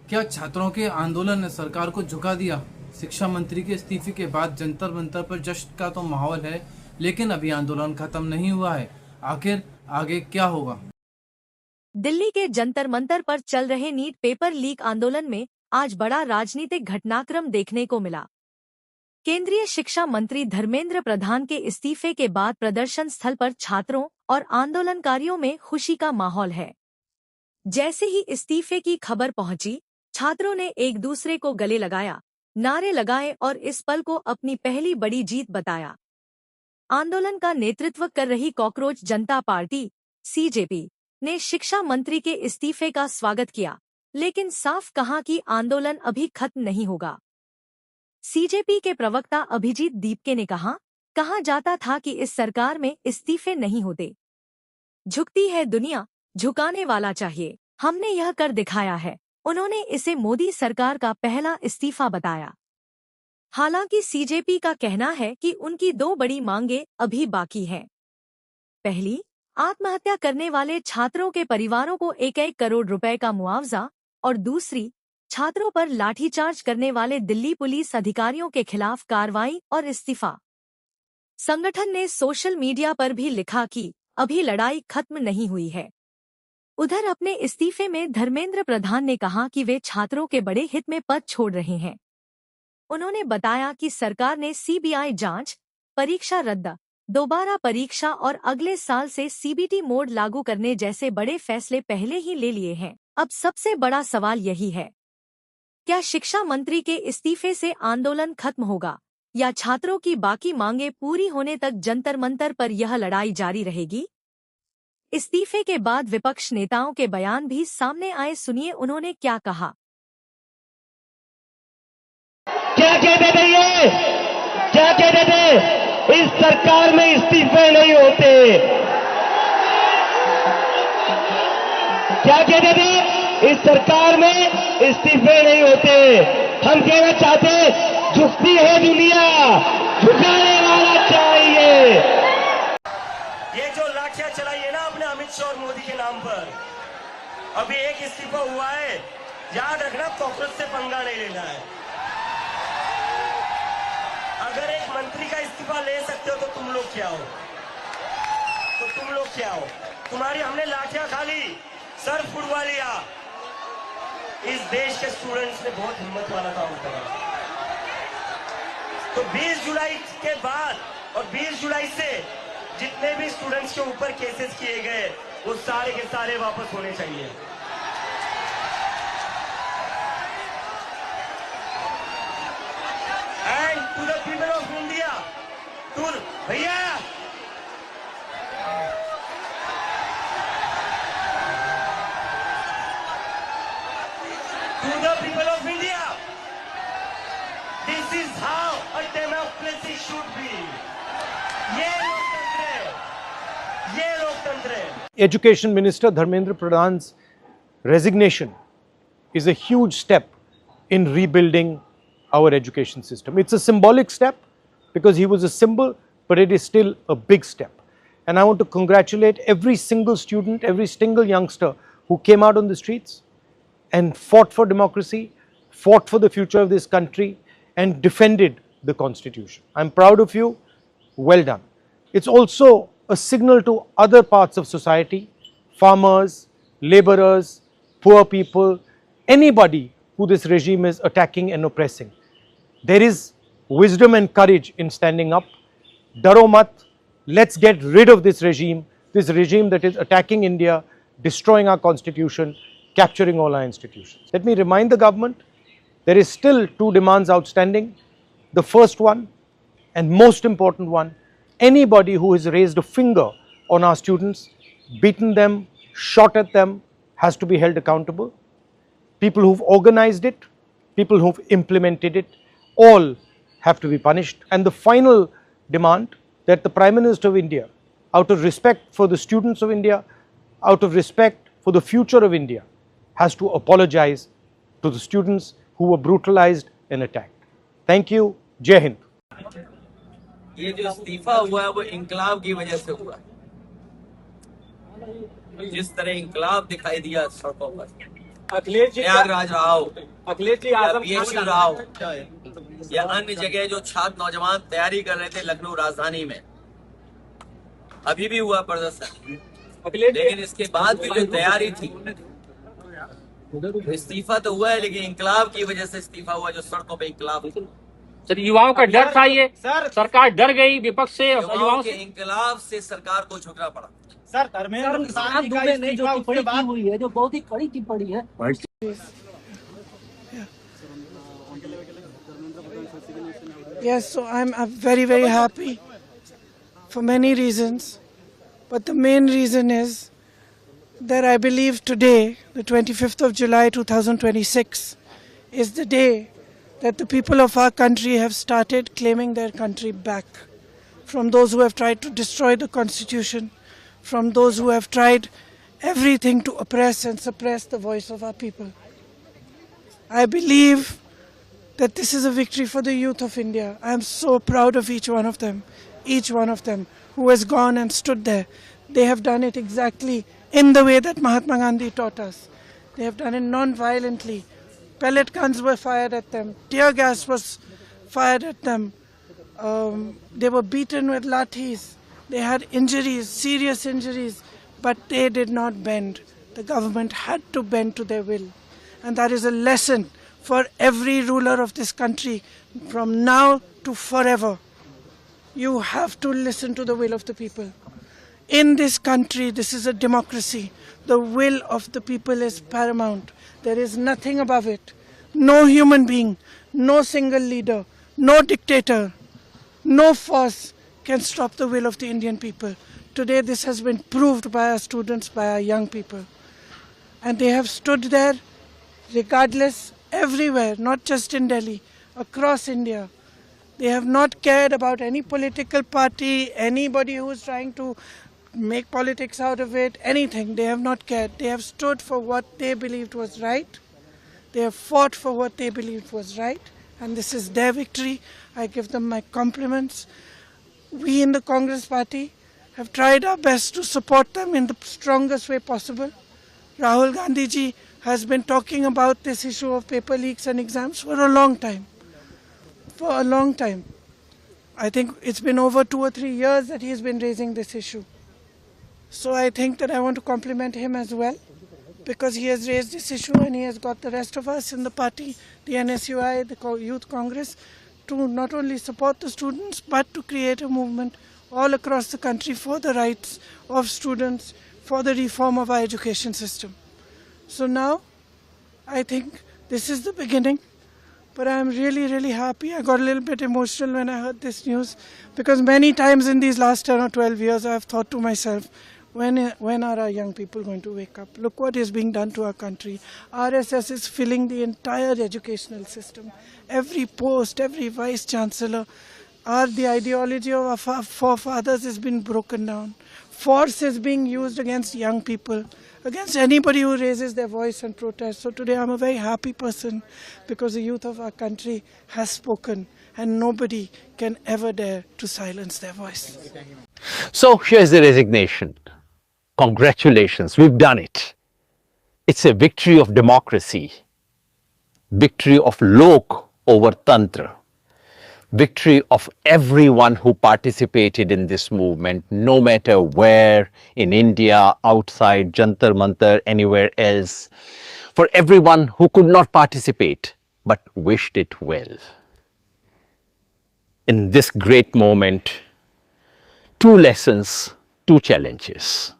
क्या छात्रों के आंदोलन ने सरकार को झुका दिया? शिक्षा मंत्री के इस्तीफे के बाद जंतर मंतर पर जश्न का तो माहौल है, लेकिन अभी आंदोलन खत्म नहीं हुआ है। आखिर आगे क्या होगा? दिल्ली के जंतर मंतर पर चल रहे नीट पेपर लीक आंदोलन में आज बड़ा राजनीतिक घटनाक्रम देखने को मिला। केंद्रीय शिक्षा मंत्री धर्मेंद्र प्रधान के इस्तीफे के बाद प्रदर्शन स्थल पर छात्रों और आंदोलनकारियों में खुशी का माहौल है। जैसे ही इस्तीफे की खबर पहुंची, छात्रों ने एक दूसरे को गले लगाया, नारे लगाए और इस पल को अपनी पहली बड़ी जीत बताया। आंदोलन का नेतृत्व कर रही कॉकरोच जनता पार्टी (सीजेपी) ने शिक्षा मंत्री के इस्तीफे का स्वागत किया, लेकिन साफ कहा कि आंदोलन अभी खत्म नहीं होगा। सीजेपी के प्रवक्ता अभिजीत दीपके ने कहा जाता था कि इस सरकार में इस्तीफे नहीं होते। झुकती है दुनिया, झुकाने वाला चाहिए। हमने यह कर दिखाया है। उन्होंने इसे मोदी सरकार का पहला इस्तीफा बताया। हालांकि सीजेपी का कहना है कि उनकी दो बड़ी मांगें अभी बाकी हैं। पहली, आत्महत्या करने वाले छात्रों के परिवारों को 1-1 करोड़ रुपए का मुआवजा, और दूसरी, छात्रों पर लाठीचार्ज करने वाले दिल्ली पुलिस अधिकारियों के खिलाफ कार्रवाई और इस्तीफा। संगठन ने सोशल मीडिया पर भी लिखा कि अभी लड़ाई खत्म नहीं हुई है। उधर अपने इस्तीफे में धर्मेंद्र प्रधान ने कहा कि वे छात्रों के बड़े हित में पद छोड़ रहे हैं। उन्होंने बताया कि सरकार ने सीबीआई जांच, परीक्षा रद्द, दोबारा परीक्षा और अगले साल से सीबीटी मोड लागू करने जैसे बड़े फैसले पहले ही ले लिए हैं। अब सबसे बड़ा सवाल यही है, क्या शिक्षा मंत्री के इस्तीफे से आंदोलन खत्म होगा या छात्रों की बाकी मांगें पूरी होने तक जंतर मंतर पर यह लड़ाई जारी रहेगी? इस्तीफे के बाद विपक्ष नेताओं के बयान भी सामने आए। सुनिए उन्होंने क्या कहा। क्या कहते थे ये? क्या कहते थे? इस सरकार में इस्तीफे नहीं होते। क्या कहते थे? इस सरकार में इस्तीफे नहीं होते। हम कहना चाहते, झुकती है दुनिया, झुकाने वाला चाहिए। ये जो लाठियां चलाई है ना अपने अमित शाह और मोदी के नाम पर, अभी एक इस्तीफा हुआ है। याद रखना, कॉकरोच से पंगा नहीं लेना है। अगर एक मंत्री का इस्तीफा ले सकते हो तो तुम लोग क्या हो? तुम्हारी हमने लाठियां खा ली, सर फुड़वा लिया। इस देश के स्टूडेंट्स ने बहुत हिम्मत वाला काम करा। तो 20 जुलाई के बाद और 20 जुलाई से जितने भी स्टूडेंट्स के ऊपर केसेस किए गए, वो सारे के सारे वापस होने चाहिए। And to the people of India, भैया to the people of India, this is how a democracy should be. ये लोकतंत्र है। Education Minister Dharmendra Pradhan's resignation is a huge step in rebuilding our education system. It's a symbolic step because he was a symbol, but it is still a big step. And I want to congratulate every single student, every single youngster who came out on the streets and fought for democracy, fought for the future of this country, and defended the Constitution. I'm proud of you. Well done. It's also a signal to other parts of society, farmers, laborers, poor people, anybody who this regime is attacking and oppressing. There is wisdom and courage in standing up. Daro mat, let's get rid of this regime that is attacking India, destroying our constitution, capturing all our institutions. Let me remind the government, there is still 2 demands outstanding. The first one, and most important one, anybody who has raised a finger on our students, beaten them, shot at them, has to be held accountable. People who've organized it, people who've implemented it, all have to be punished. And the final demand, that the Prime Minister of India, out of respect for the students of India, out of respect for the future of India, has to apologize to the students who were brutalized and attacked. Thank you. Jai Hind. ये जो इस्तीफा हुआ है वो इंकलाब की वजह से हुआ है। जिस तरह इंकलाब दिखाई दिया सड़कों पर, अखिलेश जी प्रयागराज रहा हो अखिलेश जी या आजम बीएचयू रहा हो या अन्य जगह जो छात्र नौजवान तैयारी कर रहे थे लखनऊ राजधानी में, अभी भी हुआ प्रदर्शन, अखिलेश लेकिन इसके बाद भी जो तैयारी थी, इस्तीफा तो हुआ है लेकिन इंकलाब की वजह से इस्तीफा हुआ, जो सड़कों पे इंकलाब, सर युवाओं का डर था ये सरकार डर गई विपक्ष से युवाओं युवाओं के से इंकलाब से सरकार को झुकना पड़ा। सर धर्मेंद्र प्रधान दुबे ने जो टिप्पणी की हुई है जो बहुत ही कड़ी टिप्पणी है Yes, so I'm very, very happy for many reasons. But the main reason is that I believe today, the 25th of July 2026, is the day that the people of our country have started claiming their country back from those who have tried to destroy the constitution, from those who have tried everything to oppress and suppress the voice of our people. I believe that this is a victory for the youth of India. I am so proud of each one of them who has gone and stood there. They have done it exactly in the way that Mahatma Gandhi taught us. They have done it non-violently. Pellet guns were fired at them. Tear gas was fired at them. They were beaten with lathis. They had injuries, serious injuries, but they did not bend. The government had to bend to their will. And that is a lesson for every ruler of this country from now to forever. You have to listen to the will of the people. In this country, this is a democracy. The will of the people is paramount. There is nothing above it. No human being, no single leader, no dictator, no force can stop the will of the Indian people. Today this has been proved by our students, by our young people. And they have stood there regardless, everywhere, not just in Delhi, across India. They have not cared about any political party, anybody who is trying to make politics out of it, anything. They have not cared. They have stood for what they believed was right. They have fought for what they believed was right. And this is their victory. I give them my compliments. We in the Congress party have tried our best to support them in the strongest way possible. Rahul Gandhi ji has been talking about this issue of paper leaks and exams for a long time. For a long time. I think it's been over 2 or 3 years that he's been raising this issue. So I think that I want to compliment him as well, because he has raised this issue and he has got the rest of us in the party, the NSUI, the Youth Congress, to not only support the students but to create a movement all across the country for the rights of students, for the reform of our education system. So now I think this is the beginning, but I am really, really happy. I got a little bit emotional when I heard this news, because many times in these last 10 or 12 years I have thought to myself, when are our young people going to wake up? Look what is being done to our country. RSS is filling the entire educational system. Every post, every vice chancellor, the ideology of our forefathers has been broken down. Force is being used against young people, against anybody who raises their voice and protest. So today I'm a very happy person, because the youth of our country has spoken and nobody can ever dare to silence their voice. So here's the resignation. Congratulations, we've done it. It's a victory of democracy, victory of lok over tantra, victory of everyone who participated in this movement, no matter where, in India, outside, Jantar Mantar, anywhere else, for everyone who could not participate but wished it well. In this great moment, 2 lessons, 2 challenges.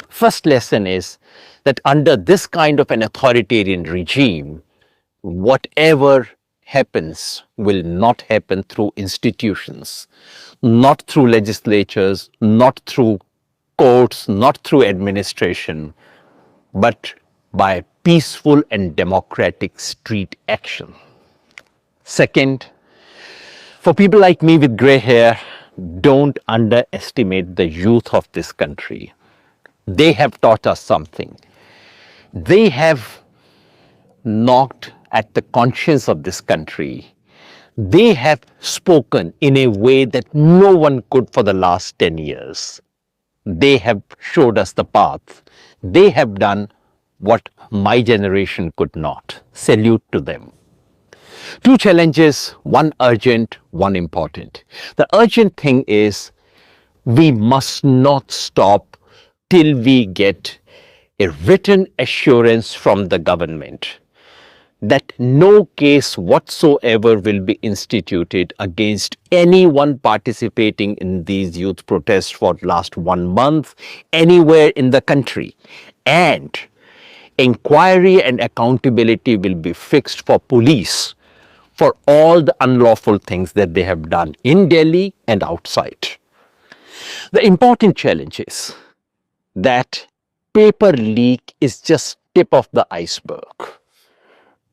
First lesson is that under this kind of an authoritarian regime, whatever happens will not happen through institutions, not through legislatures, not through courts, not through administration, but by peaceful and democratic street action. Second, for people like me with grey hair, don't underestimate the youth of this country. They have taught us something. They have knocked at the conscience of this country. They have spoken in a way that no one could for the last 10 years. They have showed us the path. They have done what my generation could not. Salute to them. Two challenges, one urgent, one important. The urgent thing is we must not stop till we get a written assurance from the government that no case whatsoever will be instituted against anyone participating in these youth protests for last 1 month anywhere in the country. And inquiry and accountability will be fixed for police for all the unlawful things that they have done in Delhi and outside. The important challenge is that paper leak is just tip of the iceberg.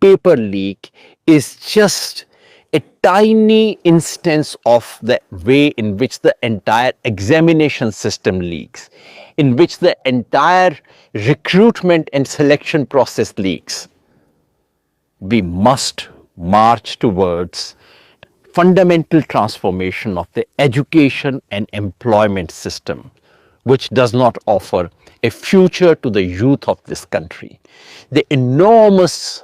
Paper leak is just a tiny instance of the way in which the entire examination system leaks, in which the entire recruitment and selection process leaks. We must march towards fundamental transformation of the education and employment system, which does not offer a future to the youth of this country. The enormous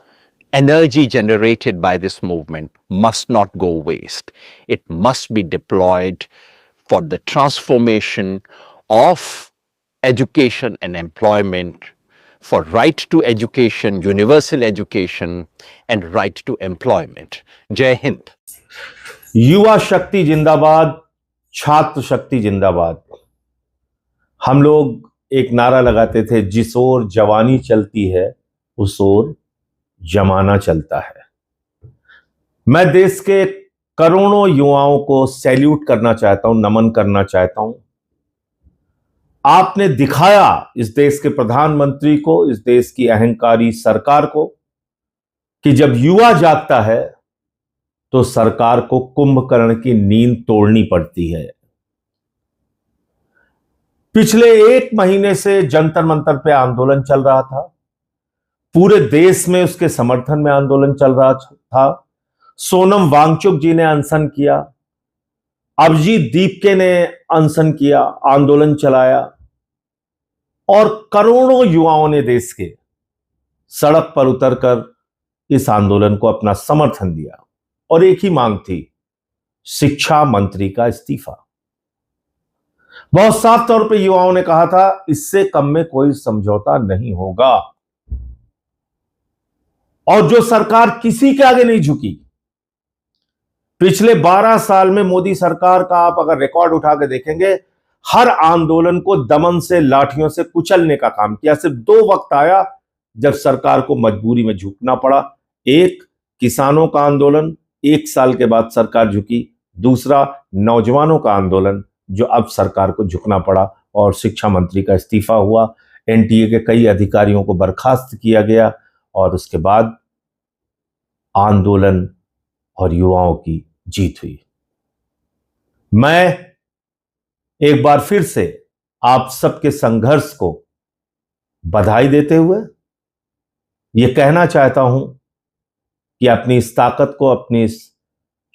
energy generated by this movement must not go waste. It must be deployed for the transformation of education and employment, for right to education, universal education, and right to employment. Jai Hind. युवा शक्ति जिंदाबाद, छात्र शक्ति जिंदाबाद। हम लोग एक नारा लगाते थे, जिस ओर जवानी चलती है उस ओर जमाना चलता है। मैं देश के करोड़ों युवाओं को सैल्यूट करना चाहता हूं, नमन करना चाहता हूं। आपने दिखाया इस देश के प्रधानमंत्री को, इस देश की अहंकारी सरकार को, कि जब युवा जागता है तो सरकार को कुंभकर्ण की नींद तोड़नी पड़ती है। पिछले 1 महीने से जंतर मंतर पे आंदोलन चल रहा था, पूरे देश में उसके समर्थन में आंदोलन चल रहा था। सोनम वांगचुक जी ने अनशन किया, अभिजीत दीपके ने अनशन किया, आंदोलन चलाया, और करोड़ों युवाओं ने देश के सड़क पर उतरकर इस आंदोलन को अपना समर्थन दिया। और एक ही मांग थी, शिक्षा मंत्री का इस्तीफा। बहुत साफ तौर पे युवाओं ने कहा था, इससे कम में कोई समझौता नहीं होगा। और जो सरकार किसी के आगे नहीं झुकी, पिछले 12 साल में मोदी सरकार का आप अगर रिकॉर्ड उठा के देखेंगे, हर आंदोलन को दमन से, लाठियों से कुचलने का काम किया। सिर्फ 2 वक्त आया जब सरकार को मजबूरी में झुकना पड़ा। एक, किसानों का आंदोलन, 1 साल के बाद सरकार झुकी। दूसरा, नौजवानों का आंदोलन, जो अब सरकार को झुकना पड़ा और शिक्षा मंत्री का इस्तीफा हुआ। एनटीए के कई अधिकारियों को बर्खास्त किया गया और उसके बाद आंदोलन और युवाओं की जीत हुई। मैं एक बार फिर से आप सबके संघर्ष को बधाई देते हुए यह कहना चाहता हूं कि अपनी इस ताकत को, अपनी इस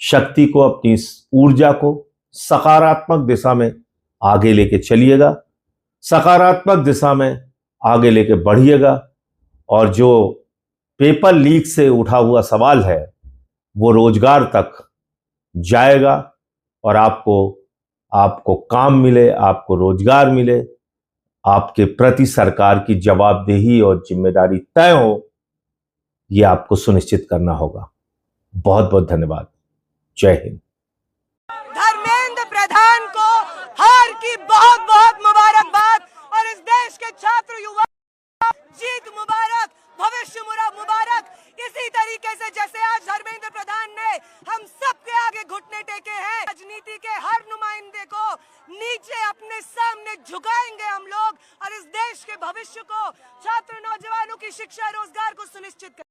शक्ति को, अपनी इस ऊर्जा को सकारात्मक दिशा में आगे लेके चलिएगा, सकारात्मक दिशा में आगे लेके बढ़िएगा। और जो पेपर लीक से उठा हुआ सवाल है वो रोजगार तक जाएगा और आपको काम मिले, आपको रोजगार मिले, आपके प्रति सरकार की जवाबदेही और जिम्मेदारी तय हो, यह आपको सुनिश्चित करना होगा। बहुत बहुत धन्यवाद। जय हिंद। धर्मेंद्र प्रधान को हार की बहुत बहुत मुबारकबाद और इस देश के छात्र युवा जीत मुबारक, भविष्य मुबारक। इसी तरीके से जैसे आज धर्मेंद्र प्रधान ने हम सबके आगे घुटने टेके हैं, राजनीति के हर नुमाइंदे को नीचे अपने सामने झुकाएंगे हम लोग और इस देश के भविष्य को, छात्र नौजवानों की शिक्षा रोजगार को सुनिश्चित करेंगे।